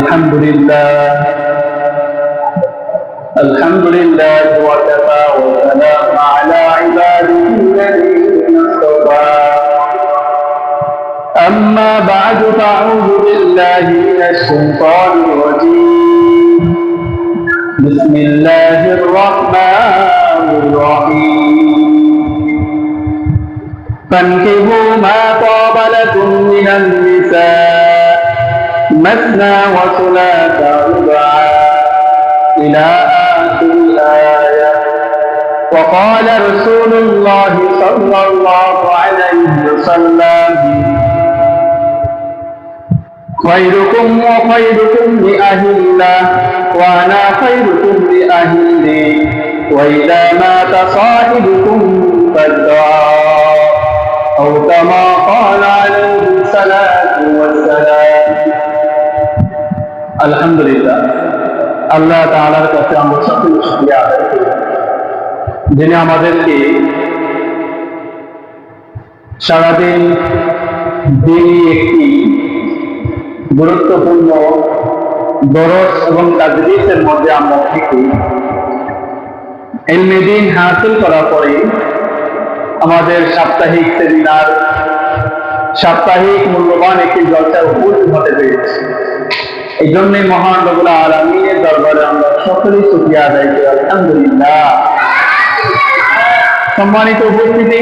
الحمد لله وكفى وسلام على عباده الذين اصطفى أما بعد فأعوذ بالله من الشيطان الرجيم بسم الله الرحمن الرحيم فانكحوا ما طاب لكم من النساء مثنى وثلاث ورباع إلى آخر الآية. وقال رسول الله صلى الله عليه وسلم خيركم وخيركم لأهله وأنا خيركم لأهلي وإذا مات صاحبكم فادعوا أو كما قال عليه الصلاة والسلام. আলহামদুলিল্লাহ, আল্লাহ তাআলার কাছে আমরা সকলে শুকরিয়া আদায় করি যিনি আমাদেরকে সারাদিন দিনই একটি গুরুত্বপূর্ণ দরস এবং তাদরিসের মধ্যে আমরা থেকে ইলমে দ্বীন হাসিল করার পরে আমাদের সাপ্তাহিক সেমিনার, সাপ্তাহিক মূল্যবান একটি জলসায় উপস্থিত হতে পেরেছি। এই জন্যই মহান রব্বুল আলামিনের দরবারে আমরা সকলেই শুকরিয়া আদায় করি। আলহামদুলিল্লাহ। সম্মানিত উপস্থিতি,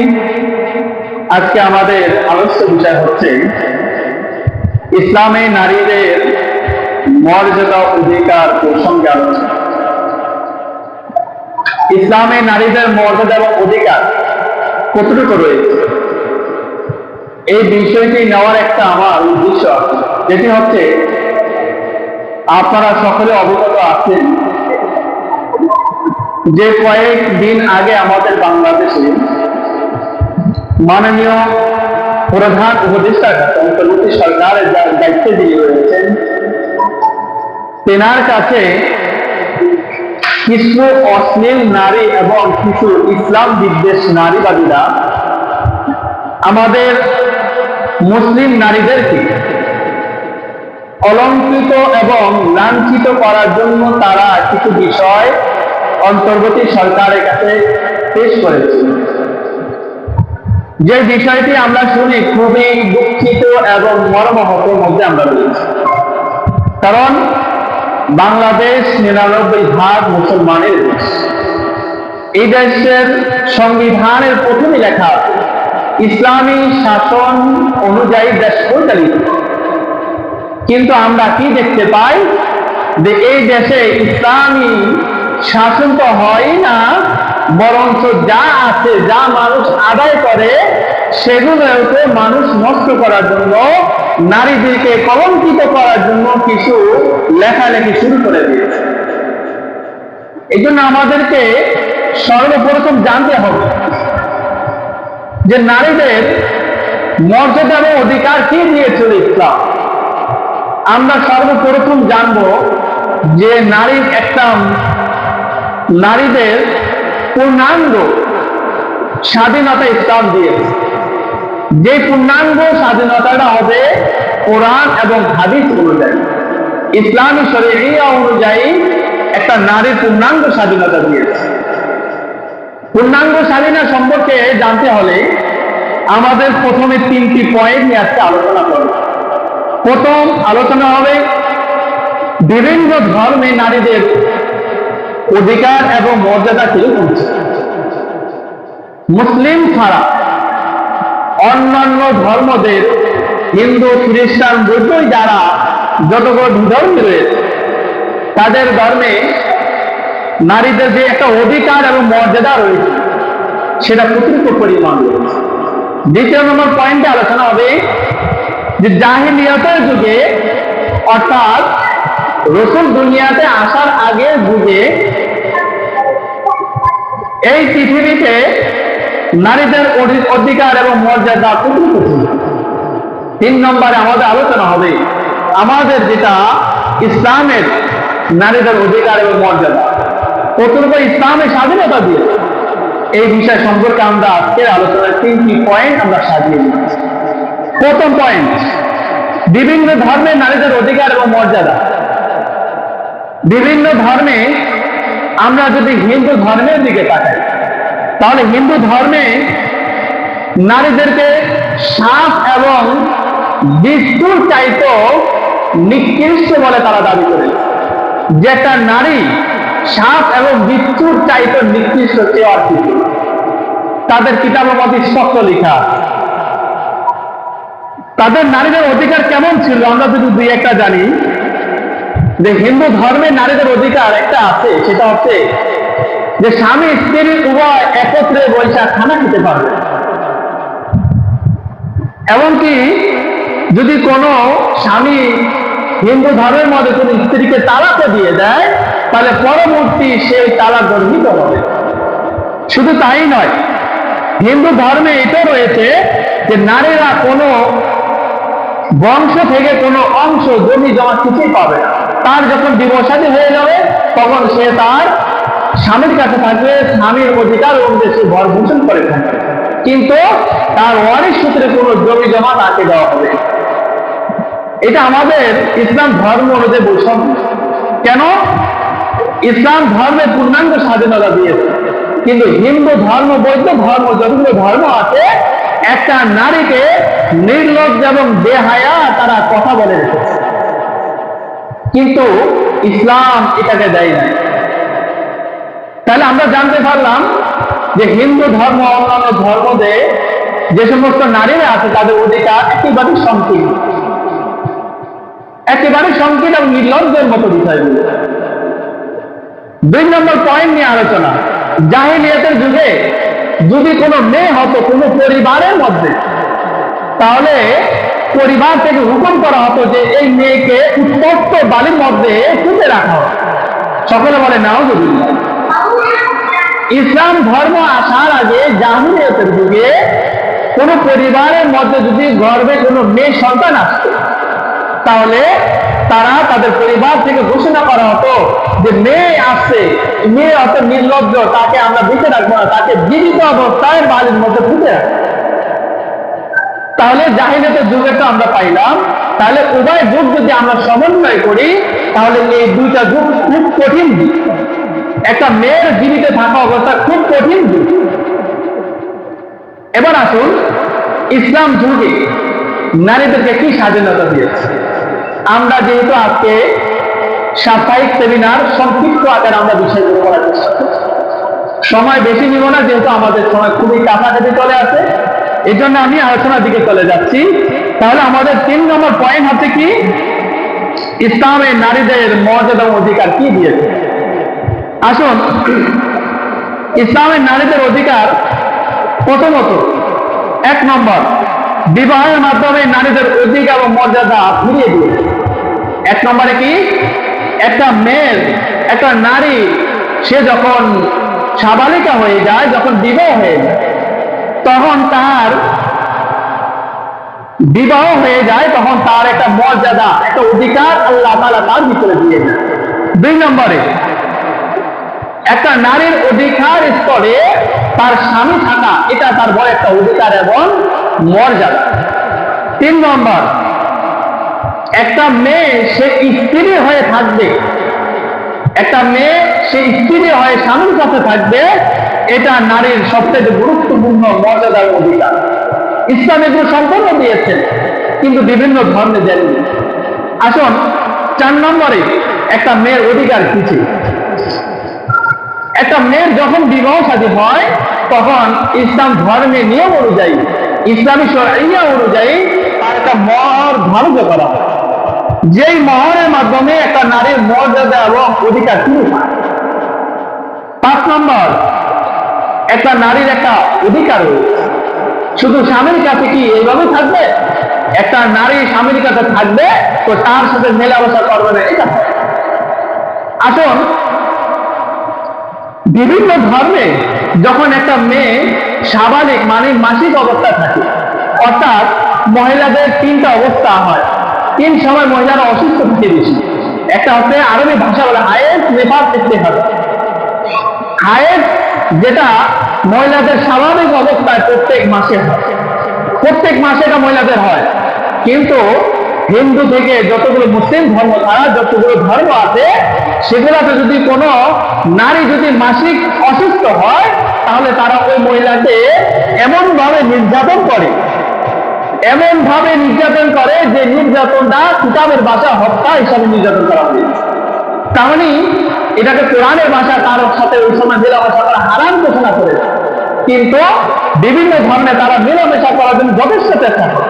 আজকে আমাদের আলোচ্য বিষয় হচ্ছে ইসলামে নারীদের মর্যাদা অধিকার প্রসঙ্গে আলোচনা। ইসলামে নারীদের মর্যাদা এবং অধিকার কতটুকু রয়েছে, এই বিষয়টি নেওয়ার একটা আমার উদ্দেশ্য আছে, যেটি হচ্ছে আপনারা সকলে অবগত আছেন যে কয়েকদিন আগে আমাদের বাংলাদেশে মাননীয় প্রধান উপদেষ্টা অন্তর্বর্তী সরকারের দায়িত্বে যিনি রয়েছেন, তেনার কাছে কিছু অশ্লীল নারী এবং কিছু ইসলাম বিদ্বেষ নারীবাদীরা আমাদের মুসলিম নারীদেরকে অলঙ্কৃত এবং লাঞ্ছিত করার জন্য তারা কিছু বিষয় অন্তর্বর্তী সরকারের কাছে পেশ করেছে। যে বিষয়টি আমরা শুনি খুবই দুঃখিত এবং মর্মাহতের মধ্যে আমরা রয়েছি, কারণ বাংলাদেশ 99% মুসলমানের দেশ। এই দেশের সংবিধানের প্রথমে লেখা আছে ইসলামী শাসন অনুযায়ী দেশ পরিচালিত। কিন্তু আমরা কি দেখতে পাই যে এই দেশে ইসলামী শাসন তো হয় না, বরঞ্চ যা আছে, যা মানুষ আদায় করে সেগুলোকে মানুষ নষ্ট করার জন্য, নারীদেরকে কলঙ্কিত করার জন্য কিছু লেখালেখি শুরু করে দিয়েছে। এই জন্য আমাদেরকে সর্বপ্রথম জানতে হবে যে নারীদের মর্যাদা এবং অধিকার কি দিয়েছিল ইসলাম। আমরা সর্বপ্রথম জানবো যে নারীদের পূর্ণাঙ্গ স্বাধীনতা ইসলাম দিয়েছে। যে পূর্ণাঙ্গ স্বাধীনতাটা হবে কোরআন এবং হাদিস অনুযায়ী, ইসলামী শরিয়া অনুযায়ী একটা নারীর পূর্ণাঙ্গ স্বাধীনতা দিয়েছে। পূর্ণাঙ্গ স্বাধীনতা সম্পর্কে জানতে হলে আমাদের প্রথমে 3টি পয়েন্ট নিয়ে আজকে আলোচনা করব। প্রথম আলোচনা হবে বিভিন্ন ধর্মে নারীদের অধিকার এবং মর্যাদা কিরকম ছিল। মুসলিম ছাড়া অন্যান্য ধর্মদের, হিন্দু, খ্রিস্টান, বৌদ্ধ, যারা যতগুলো ধর্মী রয়েছে, তাদের ধর্মে নারীদের যে একটা অধিকার এবং মর্যাদা রয়েছে সেটা কতটুকু পরিমাণ রয়েছে। দ্বিতীয় নম্বর পয়েন্টে আলোচনা হবে যে জাহিলিয়াতের যুগে, অর্থাৎ রাসূল দুনিয়াতে আসার আগের যুগে এই পৃথিবীতে নারীদের অধিকার এবং মর্যাদা কতটুকু ছিল। 3 নম্বরে আমাদের আলোচনা হবে আমাদের যেটা ইসলামের নারীদের অধিকার এবং মর্যাদা কতটুকু ইসলামে স্বাধীনতা দিয়েছে। এই বিষয় সম্পর্কে আমরা আজকের আলোচনার 3টি পয়েন্ট আমরা সাজিয়ে নিচ্ছি। প্রথম পয়েন্ট, বিভিন্ন ধর্মের নারীদের অধিকার এবং মর্যাদা। বিভিন্ন ধর্মে আমরা যদি হিন্দু ধর্মের দিকে তাকাই, তাহলে হিন্দু ধর্মে নারীদেরকে সাপ এবং বিষ্ণুর চাইতেও নিকৃষ্ট বলে তারা দাবি করে, যে একটা নারী সাপ এবং বিষ্ণুর চাইতে নিকৃষ্ট সে আর কিছু। তাদের কিতাবের মধ্যে স্পষ্ট লেখা। তাদের নারীদের অধিকার কেমন ছিল আমরা যদি দুই একটা জানি, যে হিন্দু ধর্মে নারীদের অধিকার একটা আছে, সেটা হচ্ছে যে স্বামী স্ত্রী উভয় একত্রে বৈশা খানা খেতে পারবে। এমনকি যদি কোনো স্বামী হিন্দু ধর্মের মধ্যে কোনো স্ত্রীকে তালাকও দিয়ে দেয়, তাহলে পরবর্তী সেই তালাক গর্হিত হবে। শুধু তাই নয়, হিন্দু ধর্মে এটা রয়েছে যে নারীরা কোনো বংশ থেকে কোনো অংশ জমি জমা কিছুই পাবে না। তার যখন বিবাহ হয়ে যাবে তখন সে তার স্বামীর কাছে থাকবে, স্বামীর অধিকার অনুযায়ী সে ভরণ করে থাকবে, কিন্তু তার ওয়ারিশ সূত্রে কোনো জমি জমা তাকে দেওয়া হবে। এটা আমাদের ইসলাম ধর্ম অনুযায়ী বৈষম্য। কেন? ইসলাম ধর্মে পূর্ণাঙ্গ স্বাধীনতা দিয়েছে, কিন্তু হিন্দু ধর্ম, বৌদ্ধ ধর্ম, যতগুলো ধর্ম আছে, একটা নারীকে নির্লজ্জ এবং বেহায়া তারা কথা বলে রেখেছে, কিন্তু ইসলাম এটাকে দেয় নাই। তাহলে আমরা জানতে পারলাম যে হিন্দু ধর্ম অন্যান্য ধর্মতে যে সমস্ত নারীরা আছে তাদের অধিকার একেবারে সংকীর্ণ, একেবারে সংকীর্ণ এবং নির্লজ্জের মতো বিষয়গুলো। 2 নম্বর পয়েন্ট নিয়ে আলোচনা। জাহেলিয়াতের যুগে যদি কোনো মেয়ে হতো কোনো পরিবারের মধ্যে, তাহলে পরিবার থেকে হুকুম করা হতো যে এই মেয়েকে উত্তপ্ত বালির মধ্যে পুঁতে রাখা হয়। সকলে বলে নাউজুবিল্লাহ। ইসলাম ধর্ম আসার আগে জাহেলিয়াতের যুগে কোনো পরিবারের মধ্যে যদি গর্ভে কোনো মেয়ে সন্তান আসতো, তাহলে তারা তাদের পরিবার থেকে ঘোষণা করা হতো যে মেয়ে আসছে, মেয়ে অত নির্লজ্জ, তাকে আমরা বেঁচে রাখবো না, তাকে জীবিত অবস্থায় বালির মধ্যে পুঁতে রাখবো। তাহলে জাহিলিয়াতের যুগেটা আমরা পাইলাম। তাহলে উভয় যুগ যদি আমরা সমন্বয় করি, তাহলে এই দুইটা যুগ খুব কঠিন যুগ। একটা মেয়ের জীবিত থাকা অবস্থা খুব কঠিন যুগ। এবার আসুন, ইসলাম যুগে নারীদেরকে কি স্বাধীনতা দিয়েছে। আমরা যেহেতু আজকে সাপ্তাহিক সেমিনার সংক্ষিপ্ত আকারে আমরা বিষয়গুলো করার চেষ্টা করছি, সময় বেশি নিব না, যেহেতু আমাদের সময় খুবই কাছাকাছি চলে আসে, এই জন্য আমি আলোচনার দিকে চলে যাচ্ছি। তাহলে আমাদের 3 নম্বর পয়েন্ট হচ্ছে কি, ইসলামে নারীদের মর্যাদা অধিকার কি দিয়েছে। আসুন, ইসলামের নারীদের অধিকার প্রথমত 1 নম্বর, বিবাহের মাধ্যমে নারীদের অধিকার এবং মর্যাদা ফিরিয়ে দিয়েছে। 1 নম্বরে কি, একটা মেয়ের, একটা নারী সে যখন সাবালিকা হয়ে যায়, যখন বিবাহ হয়ে যায়, তখন তার বিবাহ হয়ে যায়, তখন তার একটা মর্যাদা, একটা অধিকার আল্লাহ তাআলা তার ভিতরে দিয়ে দেয়। 2 নম্বরে, একটা নারীর অধিকার স্তরে তার স্বামী থাকা, এটা তার বড় একটা অধিকার এবং মর্যাদা। 3 নম্বর, একটা মেয়ে সে স্ত্রী হয়ে থাকবে, একটা মেয়ে সে স্ত্রী হয়ে স্বামীর সাথে থাকবে, এটা নারীর সবচেয়ে গুরুত্বপূর্ণ মর্যাদার অধিকার। ইসলাম এগুলো সম্পূর্ণ দিয়েছেন, কিন্তু বিভিন্ন ধর্মে দেননি। আসুন 4 নম্বরে, একটা মেয়ের অধিকার কি ছিল। একটা মেয়ের যখন বিবাহ শাদী হয়, তখন ইসলাম ধর্মের নিয়ম অনুযায়ী, ইসলামী শরিয়া অনুযায়ী তার একটা মহর ধার্য করা হয়, যেই মহরের মাধ্যমে একটা নারীর মর্যাদা এবং অধিকার শুরু হয়। 5 নম্বর, একটা নারীর একটা অধিকার রয়েছে, শুধু স্বামীর কাছে কি এইভাবে থাকবে, একটা নারী স্বামীর কাছে থাকবে তো তার সাথে মেলামেশা করবে না, এটা। আসুন, বিভিন্ন ধর্মে যখন একটা মেয়ে স্বাভাবিক মানে মাসিক অবস্থা থাকে, অর্থাৎ মহিলাদের 3টা অবস্থা হয়, 3 সময় মহিলারা অসুস্থ থাকে বেশি। একটা হচ্ছে আরবি ভাষা বলে হায়েজ, নেফাস, ইস্তেহাদা। হায়েজ যেটা মহিলাদের স্বাভাবিক অবস্থায় প্রত্যেক মাসে হয়, প্রত্যেক মাসে এটা মহিলাদের হয়, কিন্তু হিন্দু থেকে যতগুলো মুসলিম ধর্ম ছাড়া যতগুলো ধর্ম আছে, সেগুলোতে যদি কোনো নারী যদি মাসিক অসুস্থ হয়, তাহলে তারা ওই মহিলাকে এমন ভাবে নির্যাতন করে, যে নির্যাতনটা কিতাবের ভাষা হত্যা হিসাবে নির্যাতন করা হবে। তাহলে এটাকে কোরআনের ভাষা তার সাথে ওই সময় মেলামেশা করা হারাম ঘোষণা করে, কিন্তু বিভিন্ন ধরনের তারা মেলামেশা করার জন্য যথেষ্ট চেষ্টা করে।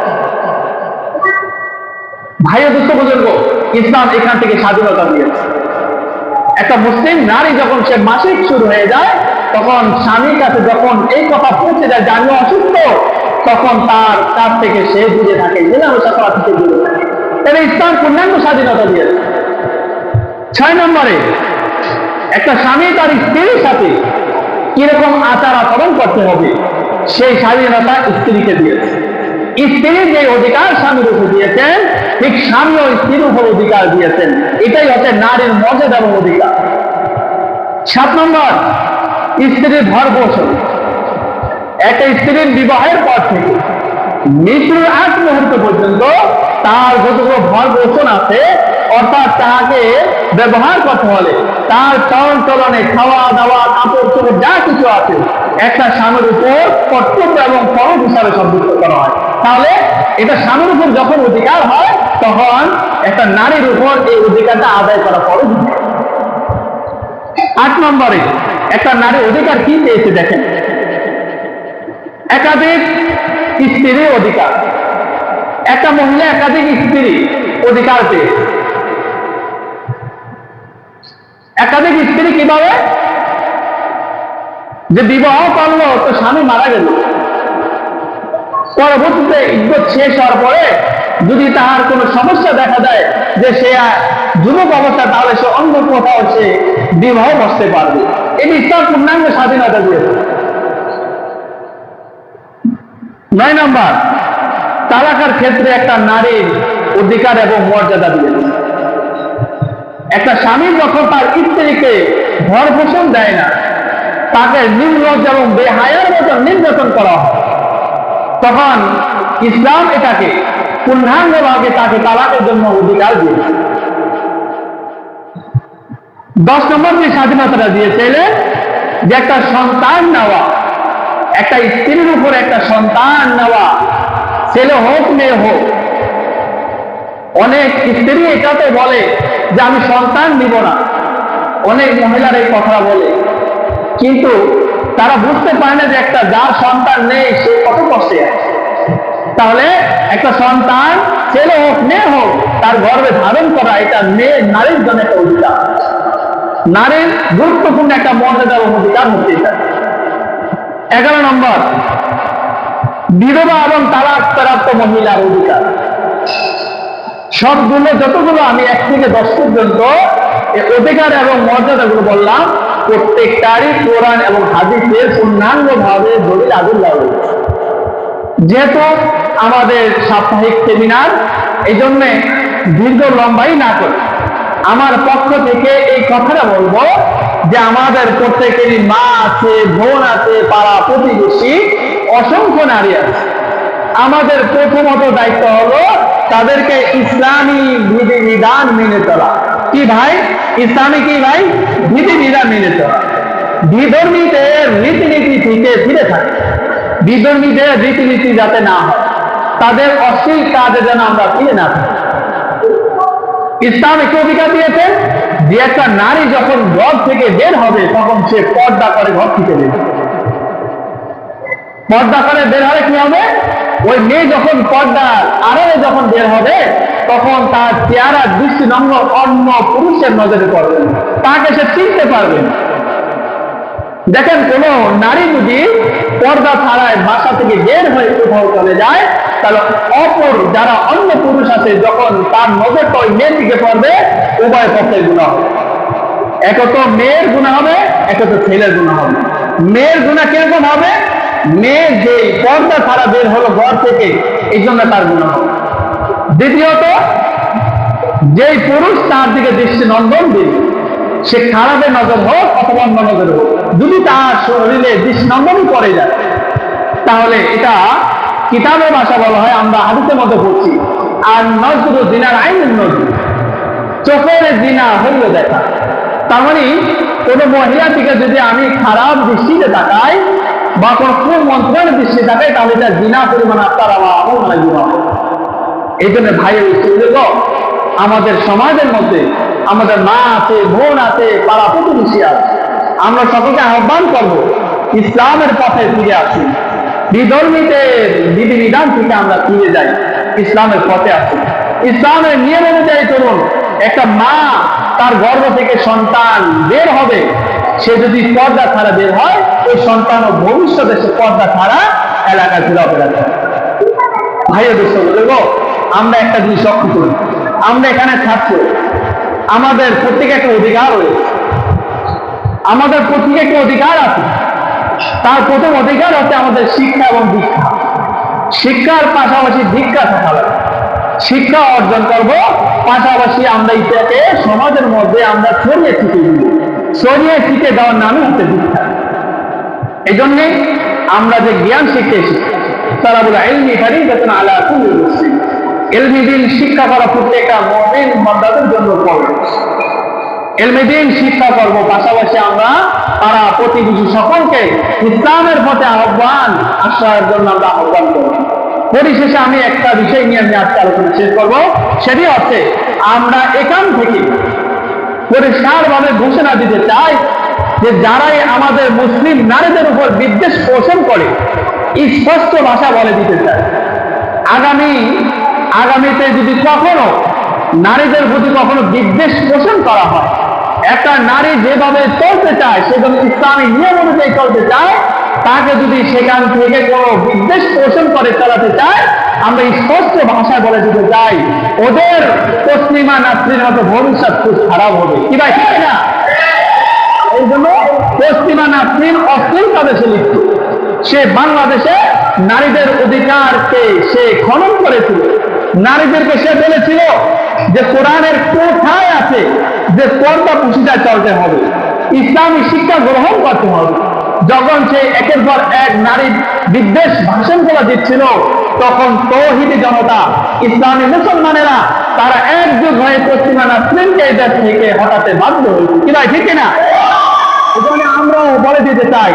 ভাইয়ের দুঃখ বুজুর্গ, ইসলাম এখান থেকে স্বাধীনতা দিয়েছে। একটা মুসলিম নারী যখন সে মাসিক শুরু হয়ে যায়, তখন স্বামীর কাছে যখন এই কথা পৌঁছে যায় যে আমি অসুস্থ, তখন তার কাছ থেকে সে দূরে থাকে, মেলামেশা করা থেকে দূরে থাকে। তবে ইসলাম পূর্ণাঙ্গ স্বাধীনতা দিয়েছে। 6 নম্বরে, একটা স্বামী তার স্ত্রীর সাথে কিরকম আচার আচরণ করতে হবে, সেই স্বাধীনতা স্ত্রীকে দিয়েছে। স্ত্রীর যে অধিকার স্বামীর উপর দিয়েছেন, ঠিক স্বামীও স্ত্রীর উপর অধিকার দিয়েছেন। এটাই হচ্ছে নারীর মর্যাদা এবং অধিকার। 7 নম্বর, স্ত্রীর ভর পোষণ। একটা স্ত্রীর বিবাহের পর থেকে মৃত্যুর আগ মুহূর্ত পর্যন্ত তার যতগুলো ভর পোষণ আছে, অর্থাৎ তাকে ব্যবহার করতে হলে তার চলন চলনে, খাওয়া দাওয়া, কাপড় চোপড় যা কিছু আছে, একটা স্বামীর উপর কর্তব্য এবং ফরজ হিসাবে সম্পৃক্ত করা হয়। তাহলে এটা স্বামীর উপর যখন অধিকার হয়, তখন একটা নারীর উপর এই অধিকারটা আদায় করা ফরজ। 8 নম্বরে, একটা নারী অধিকার কি পেয়েছে দেখেন, একাধিক স্ত্রীর অধিকার। একটা মহিলা একাধিক স্ত্রী অধিকার পেয়েছে। একাধিক স্ত্রী কিভাবে? যে বিবাহ করলো, তো স্বামী মারা গেল, পরবর্তীতে ইদ্যত শেষ হওয়ার পরে যদি তার কোনো সমস্যা দেখা যায় যে সে যুবক অবস্থা, তাহলে সে অন্য কোথাও সে বিবাহ বসতে পারবে। এটি ইসলাম পূর্ণাঙ্গ স্বাধীনতা দিয়েছে। 9 নম্বর, তালাকের ক্ষেত্রে একটা নারীর অধিকার এবং মর্যাদা দিয়েছে। একটা স্বামী যখন তার স্ত্রীকে ভর পোষণ দেয় না, তাকে নির্লজ্জ এবং বেহায়ার মতো নির্যাতন করা হয়, তখন ইসলাম এটাকে পূর্ণাঙ্গভাবে তাকে তালাকের জন্য অধিকার দিয়েছে। 10 নম্বর যে স্বাধীনতাটা দিয়েছিলেন, যে একটা সন্তান নেওয়া, একটা স্ত্রীর উপর একটা সন্তান নেওয়া, ছেলে হোক মেয়ে হোক। অনেক স্ত্রী এটাতে বলে যে আমি সন্তান নিব না, অনেক মহিলার এই কথা বলে, কিন্তু তারা বুঝতে পারে না যে একটা যার সন্তান নেই সে কত কষ্টে আছে। তাহলে একটা সন্তান ছেলে হোক মেয়ে হোক, তার গর্ভে ধারণ করা, এটা মেয়ে নারীর জন্য একটা অধিকার, নারীর গুরুত্বপূর্ণ একটা মর্যাদা এবং অধিকার হচ্ছে এটা। 11 নম্বর, বিধবা এবং তালাক প্রাপ্ত মহিলার অধিকার। সবগুলো যতগুলো আমি 1 থেকে 10 পর্যন্ত অধিকার এবং মর্যাদাগুলো বললাম, প্রত্যেকটারই কোরআন এবং হাদিসের পূর্ণাঙ্গভাবে দলিল আদিল্লাহ রয়েছে। যেহেতু আমাদের সাপ্তাহিক সেমিনার, এই জন্য দীর্ঘ লম্বাই না করে আমার পক্ষ থেকে এই কথাটা বলবো যে আমাদের প্রত্যেকেরই মা আছে, বোন আছে, পাড়া প্রতিবেশী অসংখ্য নারী আছে। আমাদের প্রথমত দায়িত্ব হলো তাদেরকে ইসলামী বিধিবিধান মেনে চলা। কি ভাই? ইসলামী কি ভাই? বিধিবিধান মেনে চলা। বিধর্মীদের রীতিনীতি থেকে ফিরে থাকে, বিধর্মীদের রীতিনীতি যাতে না হয়, তাদের অশ্লীল কাজে যেন আমরা ফিরে না থাকি। ইসলাম একটি অধিকার দিয়েছে যে একটা নারী যখন ঘর থেকে বের হবে, তখন সে পর্দা করে ঘর থেকে বের হবে। পর্দা করে বের হলে কি হবে? ওই মেয়ে যখন পর্দার আড়ালে যখন বের হবে, তখন তার চেহারা দৃষ্টিনগ্ন অন্য পুরুষের নজরে পড়বে, তাকে সে চিনতে পারবে না। দেখেন, কোন নারী যদি পর্দা ছাড়ায় বাসা থেকে বের হয়ে কোথাও চলে যায়, তাহলে অপর যারা অন্য পুরুষ আছে, যখন তার নজরটা ওই মেয়ের দিকে পড়বে, উভয় পক্ষের গুনাহ হবে। একত মেয়ের গুনাহ হবে, একত ছেলের গুনাহ হবে। মেয়ের গুনাহ কিরকম হবে? মেয়ে যে পর্দা ছাড়া বের হলো ঘর থেকে, এই জন্য তার গুনাহ হবে। দ্বিতীয়ত, যেই পুরুষ তার দিকে দৃষ্টি নন্দন দিবে, সে খারাপের নজর হোক অথবা অন্য নজর হোক, যদি তার শরীরে দৃষ্টিনন্দনই পড়ে যায়, তাহলে এটা কিতাবের ভাষা বলা হয়, আমরা হাদিসের মধ্যে পড়ছি আর নজরু জিনার আইনের নজর, চোখের জিনা হইল দেখা। তার মানে কোন মহিলা থেকে যদি আমি খারাপ দৃষ্টিতে তাকাই বা কোন কুমন্ত্রণের দৃষ্টি তাকাই, তাহলে এটা জিনা পরিমাণ আপনার আমার আমল লাগবে। এই জন্য ভাইয়ের আমাদের সমাজের মধ্যে আমাদের মা আছে, বোন আছে, পাড়া প্রতিবেশী আছে, আমরা সকলকে আহ্বান করব ইসলামের পথে ফিরে আসি, বিধর্মীদের বিধিবিধান থেকে আমরা ফিরে যাই, ইসলামের পথে আসি, ইসলামের নিয়ম অনুযায়ী চলুন। একটা মা তার গর্ভ থেকে সন্তান বের হবে, সে যদি পর্দা ছাড়া বের হয়, ওই সন্তান ও ভবিষ্যতে সে পর্দা ছাড়া এলাকায় ঘোরাফেরা করে। ভাইয়া দোস্ত বলবো, আমরা একটা জিনিস লক্ষ্য করি, আমরা এখানে ছাত্র, আমাদের প্রত্যেকে একটা অধিকার রয়েছে, আমাদের প্রত্যেকে একটা অধিকার আছে। তার প্রথম অধিকার হচ্ছে আমাদের শিক্ষা এবং দীক্ষা। শিক্ষার পাশাপাশি দীক্ষা থাকা লাগে। শিক্ষা অর্জন করব, পাশাপাশি আমরা এটাকে সমাজের মধ্যে আমরা ছড়িয়ে ছিটিয়ে দিব। ছড়িয়ে ছিটিয়ে দেওয়ার নামই হচ্ছে দীক্ষা। এই জন্যে আমরা যে জ্ঞান শিখতে এসেছি, তারা বলে ইলমি ফারিদাতুন আলা কুল্লি মুসলিম, ইলমি দ্বীন শিক্ষা করা প্রত্যেকটা মুমিন বান্দাদের জন্য ফরজ। ইলমি দ্বীন শিক্ষা করব, পাশাপাশি আমরা তারা প্রতিবেশী সকলকে ইসলামের পথে আহ্বান আসার জন্য আমরা আহ্বান করব। পরিশেষে আমি একটা বিষয় নিয়ে আমি আজকে আলোচনা শেষ করব, সেটি হচ্ছে আমরা এখান থেকে পরিষ্কার ভাবে ঘোষণা দিতে চাই যে যারাই আমাদের মুসলিম নারীদের উপর বিদ্বেষ পোষণ করে, স্পষ্ট ভাষা বলে দিতে চাই, আগামীতে যদি কখনো নারীদের প্রতি কখনো বিদ্বেষ পোষণ করা হয়, একটা নারী যেভাবে চলতে চায়, সেভাবে ইসলামী নিয়ম অনুযায়ী চলতে চায়, তাকে যদি সেখান থেকে কোনো বিদ্বেষ পোষণ করে চালাতে চায়, আমরা স্পষ্ট ভাষায় বলে দিতে চাই, ওদের তসলিমা নাসরিনের মতো ভবিষ্যৎ খুব খারাপ হবে। কি ভাই, ঠিক না? এই জন্য তসলিমা নাসরিন অশ্লীলতা দেশে লিপ্ত। সে বাংলাদেশে নারীদের অধিকারকে সে খনন করেছিল। নারীদেরকে সে বলেছিল যে কোরআনের কোথায় আছে যে পর্দা পুশিটা চলতে হবে, ইসলামী শিক্ষা গ্রহণ করতে হবে। যখন সে একের পর এক নারী বিদ্বেষ ভাষণ গুলো দিচ্ছিল, তখন তৌহিদি জনতা, ইসলামী মুসলমানেরা তারা একযুগ হয়ে পশ্চিমা নাসরিনকে এই দেশ থেকে হটাতে বাধ্য হয়েছে। কি ভাই, ঠিক কিনা? এখানে আমরাও বলে দিতে চাই,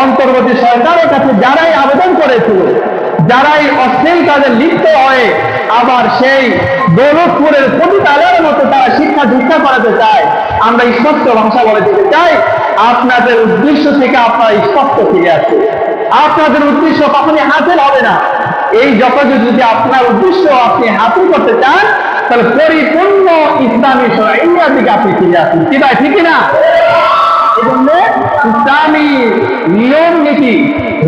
অন্তর্বর্তী সরকারের কাছে যারাই আবেদন করেছিল, যারাই অশ্লীল কাজে লিপ্ত হয়ে আবার সেই দৌলতপুরের পতিতালয়ের মতো তারা শিক্ষা দীক্ষা করাতে চায়, আমরা স্পষ্ট ভাষা বলে দিতে চাই, আপনাদের উদ্দেশ্য থেকে আপনারা স্পষ্ট ফিরে আসছে। আপনাদের উদ্দেশ্য কখনই হাসিল হবে না। এই যদি আপনার উদ্দেশ্য আপনি হাসিল করতে চান, তাহলে পরিপূর্ণ ইসলামী শরিয়ার দিকে আপনি ফিরে আসুন। কি ভাই, ঠিক না? এজন্য ইসলামী নিয়ম নীতি,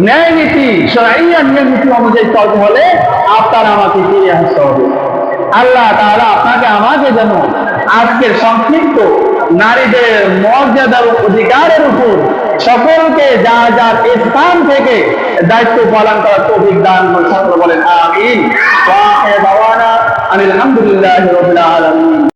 ন্যায় নীতি, শরিয়ার নিয়ম নীতি অনুযায়ী চলতে হলে আপনার আমাকে ফিরে আসতে হবে। আল্লাহ তাআলা আপনাকে আমাকে যেন আজকের সংক্ষিপ্ত নারীদের মর্যাদার অধিকারের উপর সকলকে যার যার স্থান থেকে দায়িত্ব পালন করার তৌফিক দান করুন। সকলে বলেন আমিন। ওয়া আখিরু দাওয়ানা আলহামদুলিল্লাহি রাব্বিল আলামিন।